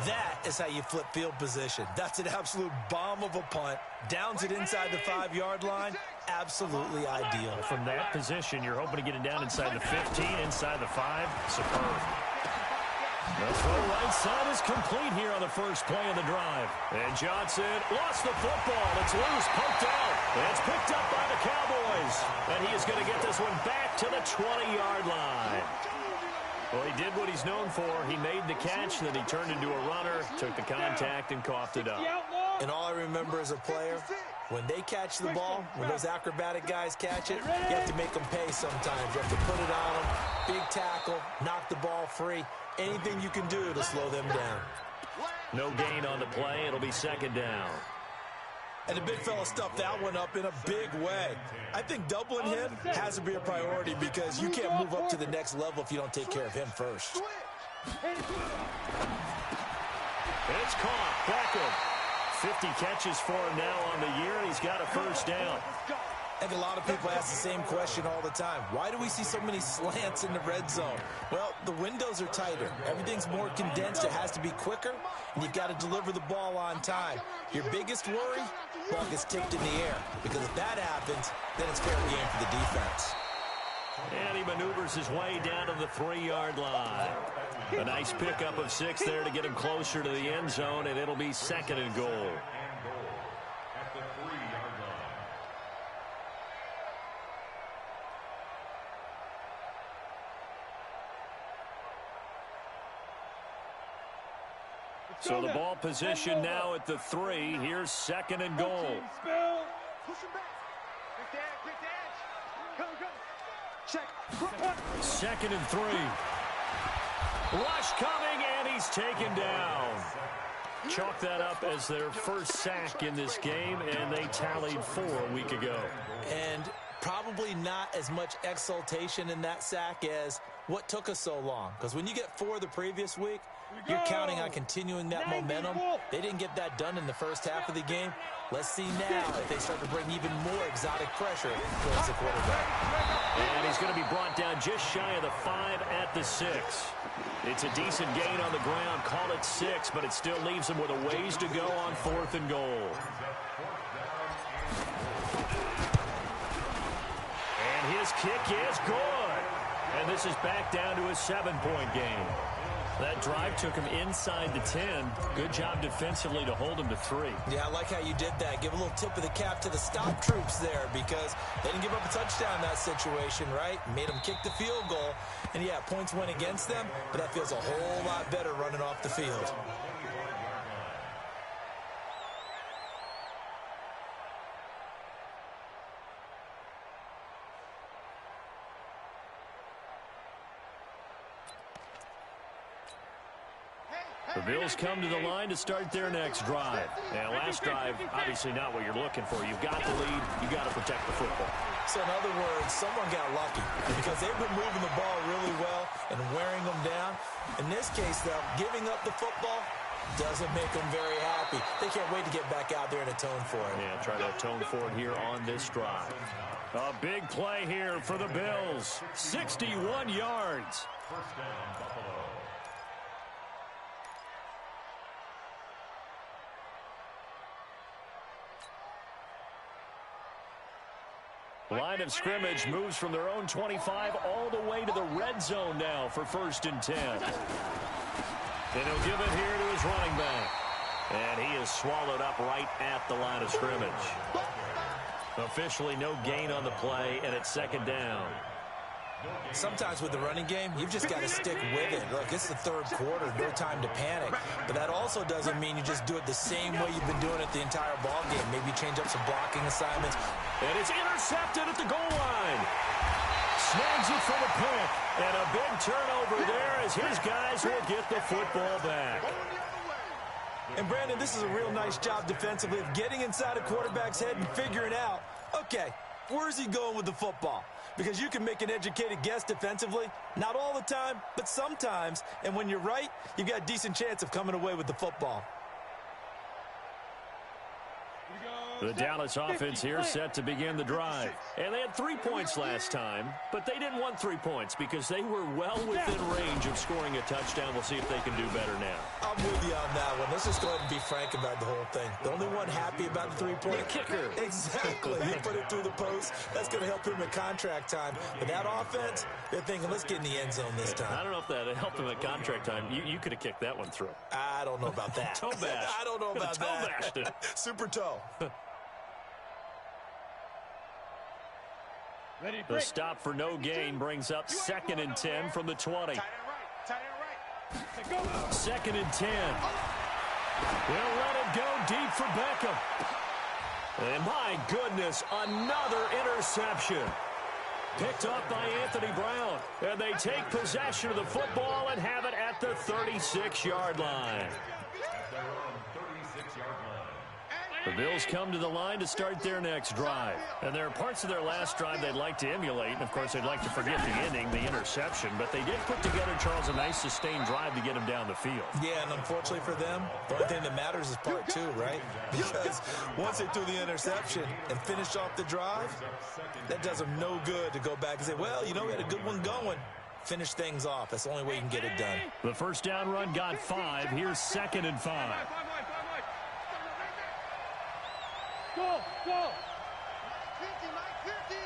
That is how you flip field position. That's an absolute bomb of a punt. Downs it inside the 5-yard line. Absolutely ideal. From that position, you're hoping to get it down inside the 15, inside the 5. Superb. The throw right side is complete here on the first play of the drive. And Johnson lost the football. It's loose, poked out. And it's picked up by the Cowboys. And he is going to get this one back to the 20-yard line. Well, he did what he's known for. He made the catch, then he turned into a runner, took the contact, and coughed it up. And all I remember as a player, when they catch the ball, when those acrobatic guys catch it, you have to make them pay sometimes. You have to put it on them, big tackle, knock the ball free. Anything you can do to slow them down. No gain on the play. It'll be 2nd down. And the big fella stuffed that one up in a big way. I think doubling him has to be a priority because you can't move up to the next level if you don't take care of him first. It's caught. Beckham. 50 catches for him now on the year. He's got a 1st down. I think a lot of people ask the same question all the time. Why do we see so many slants in the red zone? Well, the windows are tighter. Everything's more condensed. It has to be quicker, and you've got to deliver the ball on time. Your biggest worry, ball gets tipped in the air, because if that happens, then it's fair game for the defense. And he maneuvers his way down to the 3-yard line. A nice pickup of 6 there to get him closer to the end zone, and it'll be 2nd and goal. So the ball position now at the 3. Here's 2nd and goal. Push him back. Quick dash. Go. Check. 2nd and 3. Rush coming, and he's taken down. Chalk that up as their first sack in this game, and they tallied 4 a week ago. And probably not as much exultation in that sack as what took us so long. Because when you get 4 the previous week, you're counting on continuing that momentum. They didn't get that done in the first half of the game. Let's see now if they start to bring even more exotic pressure towards the quarterback. And he's going to be brought down just shy of the 5 at the 6. It's a decent gain on the ground. Call it 6, but it still leaves him with a ways to go on 4th and goal. And his kick is good. And this is back down to a 7-point game. That drive took him inside the 10. Good job defensively to hold him to 3. Yeah, I like how you did that. Give a little tip of the cap to the stop troops there because they didn't give up a touchdown in that situation, right? Made them kick the field goal. And, yeah, points went against them, but that feels a whole lot better running off the field. The Bills come to the line to start their next drive. And last drive, obviously not what you're looking for. You've got the lead. You've got to protect the football. So in other words, someone got lucky because they've been moving the ball really well and wearing them down. In this case, though, giving up the football doesn't make them very happy. They can't wait to get back out there and atone for it. Yeah, try to atone for it here on this drive. A big play here for the Bills. 61 yards. First down, Buffalo. Line of scrimmage moves from their own 25 all the way to the red zone now for 1st and 10. And he'll give it here to his running back. And he is swallowed up right at the line of scrimmage. Officially no gain on the play, and it's 2nd down. Sometimes with the running game, you've just got to stick with it. Look, it's the 3rd quarter, no time to panic. But that also doesn't mean you just do it the same way you've been doing it the entire ball game. Maybe change up some blocking assignments. And it's intercepted at the goal line. Snags it for the pick. And a big turnover there as his guys will get the football back. And, Brandon, this is a real nice job defensively of getting inside a quarterback's head and figuring out, okay, where's he going with the football? Because you can make an educated guess defensively. Not all the time, but sometimes. And when you're right, you've got a decent chance of coming away with the football. The Dallas offense here set to begin the drive. And they had 3 points last time, but they didn't want 3 points because they were well within range of scoring a touchdown. We'll see if they can do better now. I'm with you on that one. Let's just go ahead and be frank about the whole thing. The only one happy about the 3-point kicker. Exactly. He put it through the post. That's going to help him at contract time. But that offense, they're thinking, let's get in the end zone this time. I don't know if that helped him at contract time. You could have kicked that one through. I don't know about that. Toe bash. I don't know about toe that. Bashed it. Super toe. The stop for no gain brings up 2nd and 10 from the 20. 2nd and 10. They'll let it go deep for Beckham. And my goodness, another interception. Picked up by Anthony Brown. And they take possession of the football and have it at the 36-yard line. At their own 36-yard line. The Bills come to the line to start their next drive. And there are parts of their last drive they'd like to emulate. And, of course, they'd like to forget the ending, the interception. But they did put together, Charles, a nice sustained drive to get him down the field. Yeah, and unfortunately for them, the only thing that matters is part 2, right? Because once they threw the interception and finished off the drive, that does them no good to go back and say, well, you know, we had a good one going. Finish things off. That's the only way you can get it done. The first down run got 5. Here's 2nd and 5. Go, go. 50, Mike 50.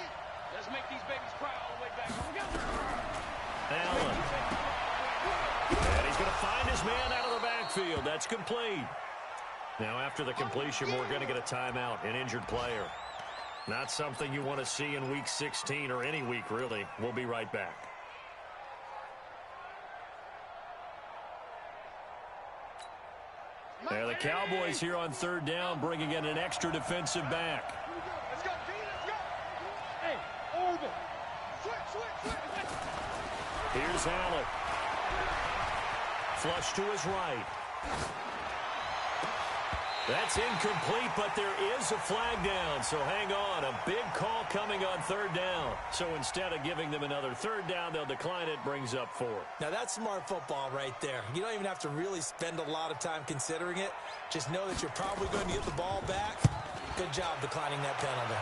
Let's make these babies cry all the way back. Here we go. Allen. And he's going to find his man out of the backfield. That's complete. Now, after the completion, we're going to get a timeout, an injured player. Not something you want to see in Week 16 or any week, really. We'll be right back. There, the Cowboys here on 3rd down, bringing in an extra defensive back. Let's go, D, let's go. Hey, Orville. Switch. Here's Allen. Flush to his right. That's incomplete, but there is a flag down, so hang on. A big call coming on 3rd down. So instead of giving them another 3rd down, they'll decline it, brings up 4. Now, that's smart football right there. You don't even have to really spend a lot of time considering it. Just know that you're probably going to get the ball back. Good job declining that penalty.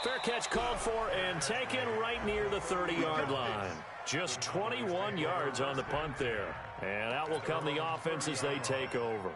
Fair catch called for and taken right near the 30-yard line. Just 21 yards on the punt there. And out will come the offense as they take over.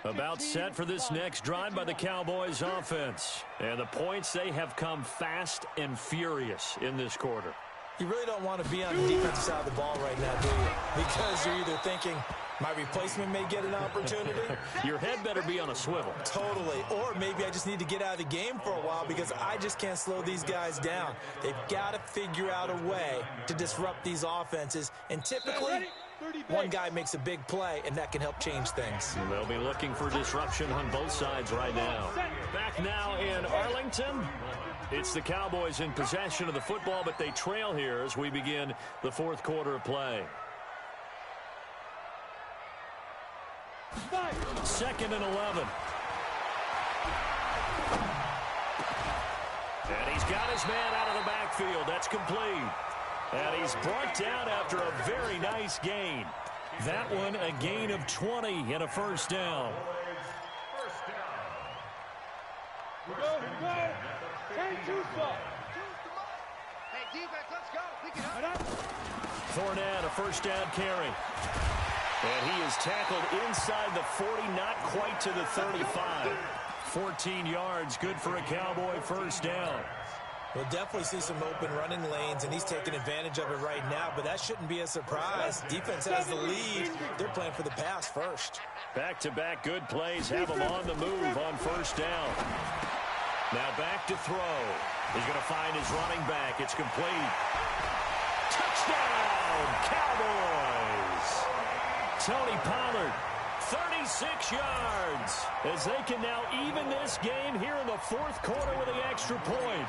About set for this next drive by the Cowboys offense. And the points, they have come fast and furious in this quarter. You really don't want to be on the defensive side of the ball right now, do you? Because you're either thinking, my replacement may get an opportunity. Your head better be on a swivel. Totally. Or maybe I just need to get out of the game for a while because I just can't slow these guys down. They've got to figure out a way to disrupt these offenses. And typically, one guy makes a big play, and that can help change things. They'll be looking for disruption on both sides right now. Back now in Arlington. It's the Cowboys in possession of the football, but they trail here as we begin the fourth quarter of play. 2nd and 11. And he's got his man out of the backfield. That's complete. And he's brought down after a very nice gain. That one a gain of 20 and a first down. Here we go. Hey, defense, let's go. We can help. Fournette, a first down carry. And he is tackled inside the 40, not quite to the 35. 14 yards, good for a Cowboy first down. We'll definitely see some open running lanes, and he's taking advantage of it right now, but that shouldn't be a surprise. Defense has the lead. They're playing for the pass first. Back-to-back good plays have him on the move on first down. Now back to throw. He's going to find his running back. It's complete. Touchdown, Cowboys! Tony Pollard, 36 yards, as they can now even this game here in the fourth quarter with the extra point.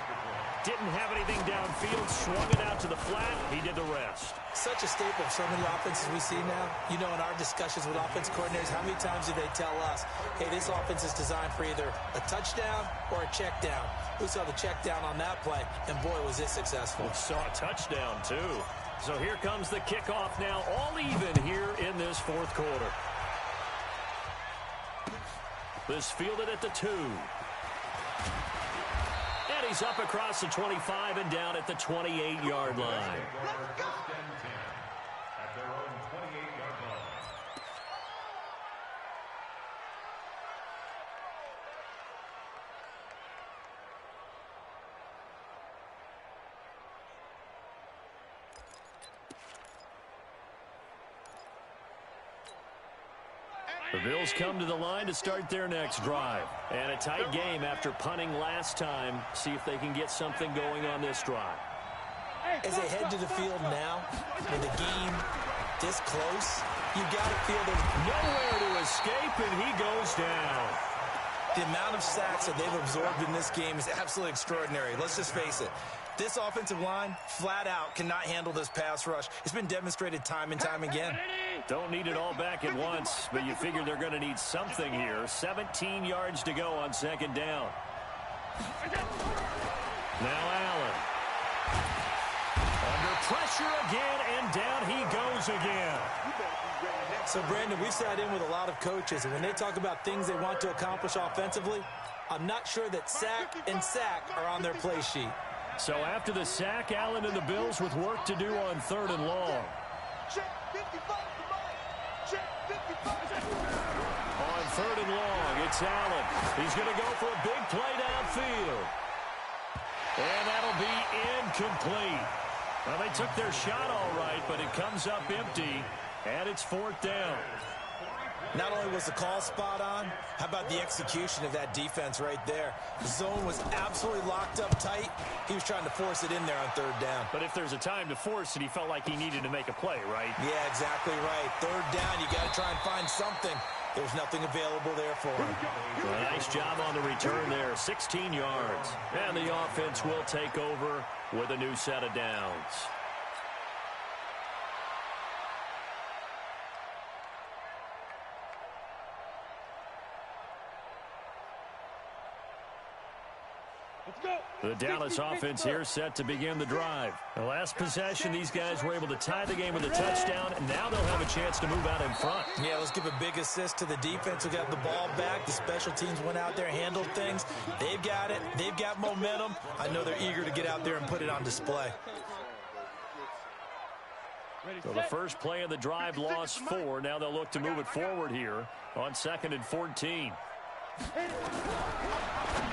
Didn't have anything downfield, swung it out to the flat. He did the rest. Such a staple of so many offenses we see now. You know, in our discussions with offense coordinators, how many times do they tell us, hey, this offense is designed for either a touchdown or a check down. We saw the check down on that play, and boy, was it successful. We saw a touchdown, too. So here comes the kickoff now, all even here in this fourth quarter. This fielded at the 2. And he's up across the 25 and down at the 28-yard line. At their own 28-yard line. The Bills come to the line to start their next drive. And a tight game after punting last time. See if they can get something going on this drive. As they head to the field now, with the game this close, you've got to feel there's Nowhere to escape, and he goes down. the amount of sacks that they've absorbed in this game is absolutely extraordinary. Let's just face it. This offensive line, flat out, cannot handle this pass rush. It's been demonstrated time and time again. Don't need it all back at once, but you figure they're going to need something here. 17 yards to go on second down. Now Allen. Under pressure again, and down he goes again. So, Brandon, we've sat in with a lot of coaches, and when they talk about things they want to accomplish offensively, I'm not sure that sack and sack are on their play sheet. So after the sack, Allen and the Bills with work to do on third and long. On third and long, it's Allen. He's going to go for a big play downfield. And that'll be incomplete. Well, they took their shot all right, but it comes up empty, and it's fourth down. Not only was the call spot on, how about the execution of that defense right there? The zone was absolutely locked up tight. He was trying to force it in there on third down. But if there's a time to force it, he felt like he needed to make a play, right? Yeah, exactly right. Third down, you got to try and find something. There's nothing available there for him. Well, nice job on the return there, 16 yards. And the offense will take over with a new set of downs. The Dallas offense here set to begin the drive. The last possession, these guys were able to tie the game with a touchdown, and now they'll have a chance to move out in front. Yeah, let's give a big assist to the defense who got the ball back. The special teams went out there, handled things. They've got it. They've got momentum. I know they're eager to get out there and put it on display. So the first play of the drive lost 4. Now they'll look to move it forward here on 2nd and 14.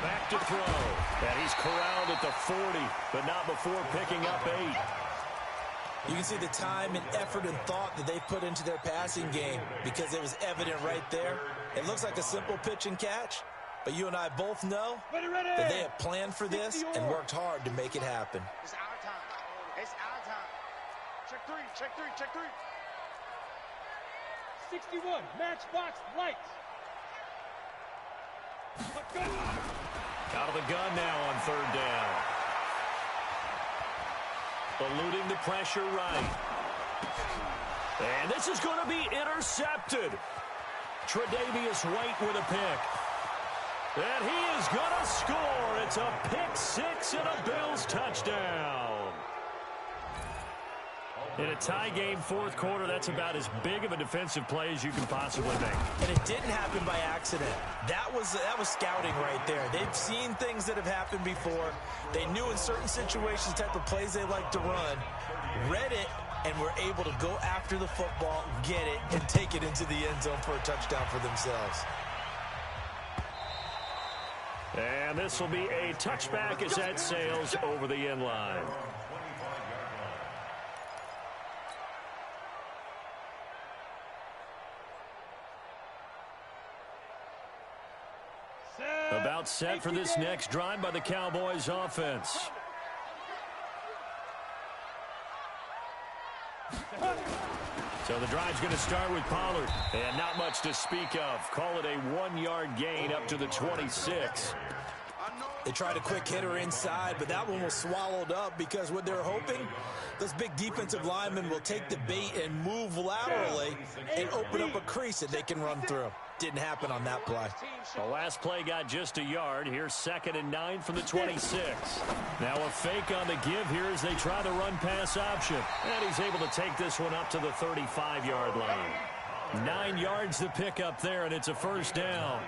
Back to throw. And he's corralled at the 40, but not before picking up 8. You can see the time and effort and thought that they put into their passing game because it was evident right there. It looks like a simple pitch and catch, but you and I both know that they have planned for this and worked hard to make it happen. It's our time. It's our time. Check three, check three, check three. 61, matchbox lights. Out of the gun now on third down. Eluding the pressure right. And this is going to be intercepted. Tre'Davious White with a pick. And he is going to score. It's a pick six and a Bills touchdown. In a tie game, fourth quarter, that's about as big of a defensive play as you can possibly make. And it didn't happen by accident. That was scouting right there. They've seen things that have happened before. They knew in certain situations the type of plays they like to run, read it, and were able to go after the football, get it, and take it into the end zone for a touchdown for themselves. And this will be a touchback as that sails over the end line. About set for this next drive by the Cowboys offense. So the drive's going to start with Pollard. And not much to speak of. Call it a 1-yard gain up to the 26. They tried a quick hitter inside, but that one was swallowed up because what they're hoping, those big defensive linemen will take the bait and move laterally and open up a crease that they can run through. Didn't happen on that play. The last play got just a yard. Here's 2nd and 9 from the 26. Now a fake on the give here as they try the run-pass option. And he's able to take this one up to the 35-yard line. 9 yards to pick up there, and it's a first down.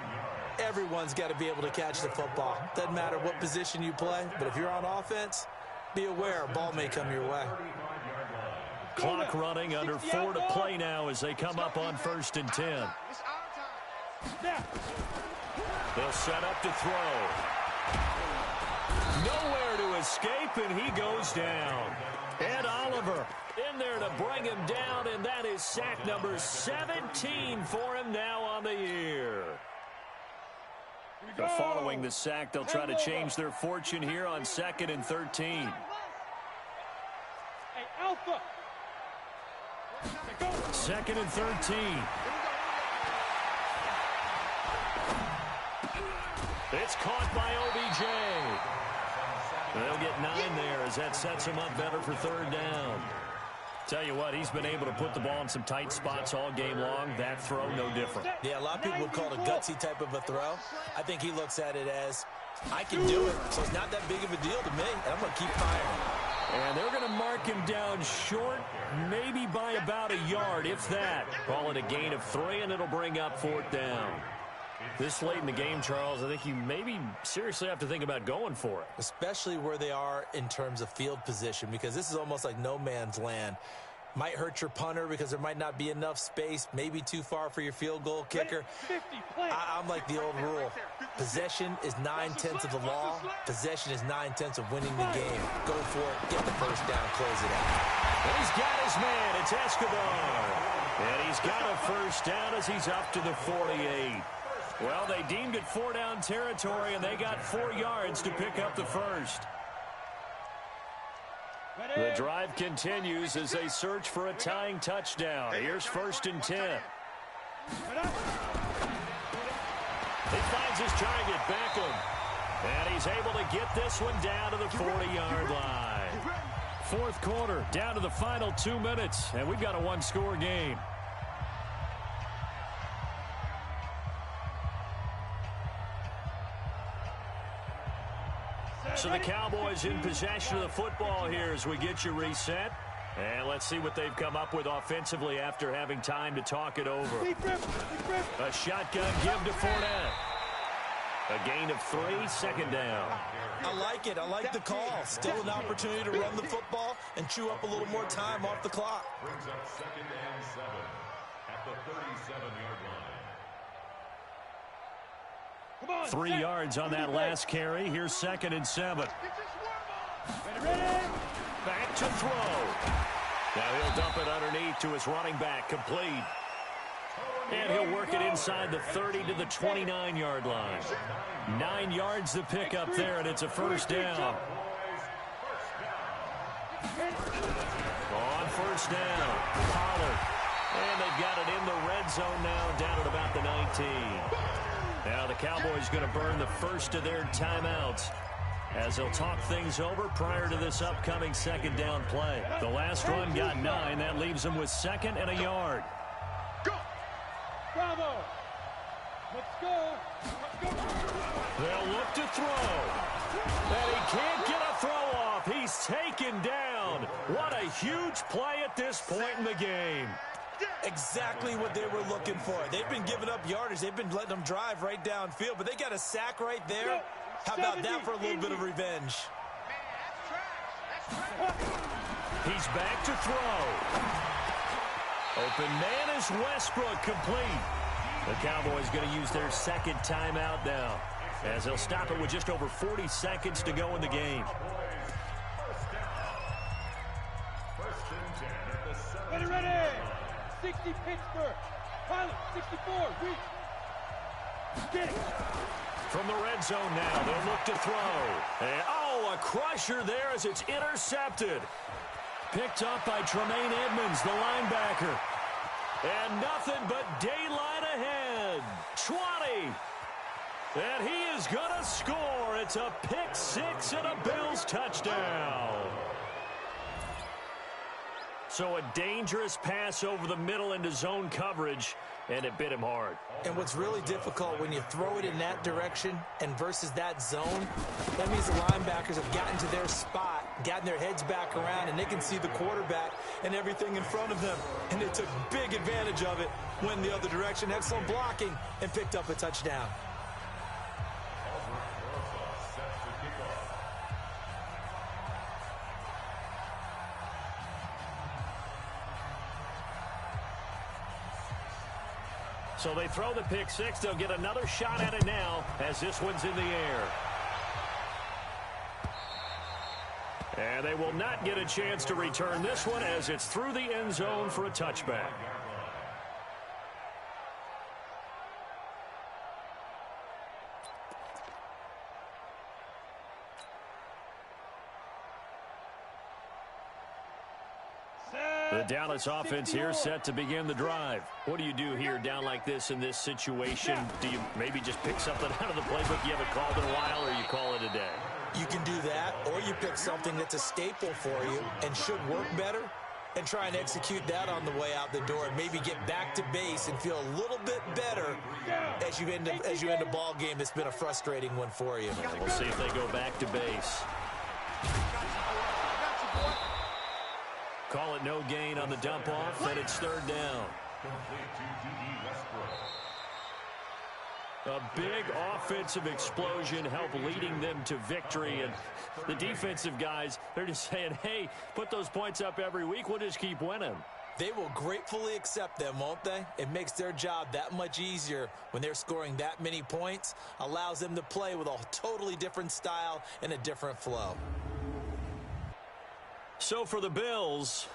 Everyone's got to be able to catch the football. Doesn't matter what position you play, but if you're on offense, be aware a ball may come your way. Clock running, under 4 to play now as they come up on 1st and 10. They'll set up to throw. Nowhere to escape, and he goes down. Ed Oliver in there to bring him down, and that is sack number 17 for him now on the year. Following the sack, they'll try to change their fortune here on 2nd and 13. Hey, Alpha. 2nd and 13. It's caught by OBJ. They'll get 9 there as that sets him up better for 3rd down. Tell you what, he's been able to put the ball in some tight spots all game long. That throw, no different. Yeah, a lot of people would call it a gutsy type of a throw. I think he looks at it as, I can do it, so it's not that big of a deal to me, and I'm going to keep firing. And they're going to mark him down short, maybe by about a yard, if that. Call it a gain of 3, and it'll bring up 4th down. This late in the game, Charles, I think you maybe seriously have to think about going for it. Especially where they are in terms of field position, because this is almost like no man's land. Might hurt your punter because there might not be enough space, maybe too far for your field goal kicker. I'm like the old rule. Possession is 9/10 of the law. Possession is 9/10 of winning the game. Go for it, get the first down, close it out. And he's got his man. It's Escobar. And he's got a first down as he's up to the 48. Well, they deemed it 4-down territory, and they got 4 yards to pick up the first. The drive continues as they search for a tying touchdown. Here's 1st and 10. He finds his target, Beckham. And he's able to get this one down to the 40-yard line. 4th quarter, down to the final 2 minutes, and we've got a 1-score game. So the Cowboys in possession of the football here as we get you reset. And let's see what they've come up with offensively after having time to talk it over. A shotgun give to Fournette. A gain of 3, 2nd down. I like it. I like the call. Still an opportunity to run the football and chew up a little more time off the clock. Brings up 2nd and 7 at the 37-yard line. 3 yards on that last carry. Here's 2nd and 7. Back to throw. Now he'll dump it underneath to his running back. Complete. And he'll work it inside the 30 to the 29-yard line. 9 yards to pick up there, and it's a first down. On 1st down, Pollard. And they've got it in the red zone now, down at about the 19. Now the Cowboys going to burn the first of their timeouts as they'll talk things over prior to this upcoming second down play. The last run got 9. That leaves them with 2nd and a yard. Go! Bravo! Let's go! Let's go! They'll look to throw. And he can't get a throw off. He's taken down. What a huge play at this point in the game. Exactly what they were looking for. They've been giving up yardage. They've been letting them drive right downfield, but they got a sack right there. How about that for a little bit of revenge? He's back to throw. Open man is Westbrook, complete. The Cowboys going to use their second timeout now, as they'll stop it with just over 40 seconds to go in the game. Ready! 60 Pittsburgh. Pilot, 64. Reach. Get it. From the red zone now, they'll look to throw. And, a crusher there as it's intercepted. Picked up by Tremaine Edmonds, the linebacker. And nothing but daylight ahead. 20. And he is going to score. It's a pick six and a Bills touchdown. So a dangerous pass over the middle into zone coverage, and it bit him hard. And what's really difficult when you throw it in that direction and versus that zone, that means the linebackers have gotten to their spot, gotten their heads back around, and they can see the quarterback and everything in front of them. And they took big advantage of it, went the other direction, excellent blocking, and picked up a touchdown. So they throw the pick six. They'll get another shot at it now as this one's in the air. And they will not get a chance to return this one as it's through the end zone for a touchback. The Dallas offense here set to begin the drive. What do you do here down like this in this situation? Do you maybe just pick something out of the playbook you haven't called in a while, or you call it a day? You can do that, or you pick something that's a staple for you and should work better and try and execute that on the way out the door and maybe get back to base and feel a little bit better as you end a ball game that's been a frustrating one for you. And we'll see if they go back to base. Call it no gain on the dump off, and it's third down. A big offensive explosion helped leading them to victory, and the defensive guys, they're just saying, hey, put those points up every week, we'll just keep winning. They will gratefully accept them, won't they? It makes their job that much easier when they're scoring that many points, allows them to play with a totally different style and a different flow. So for the Bills,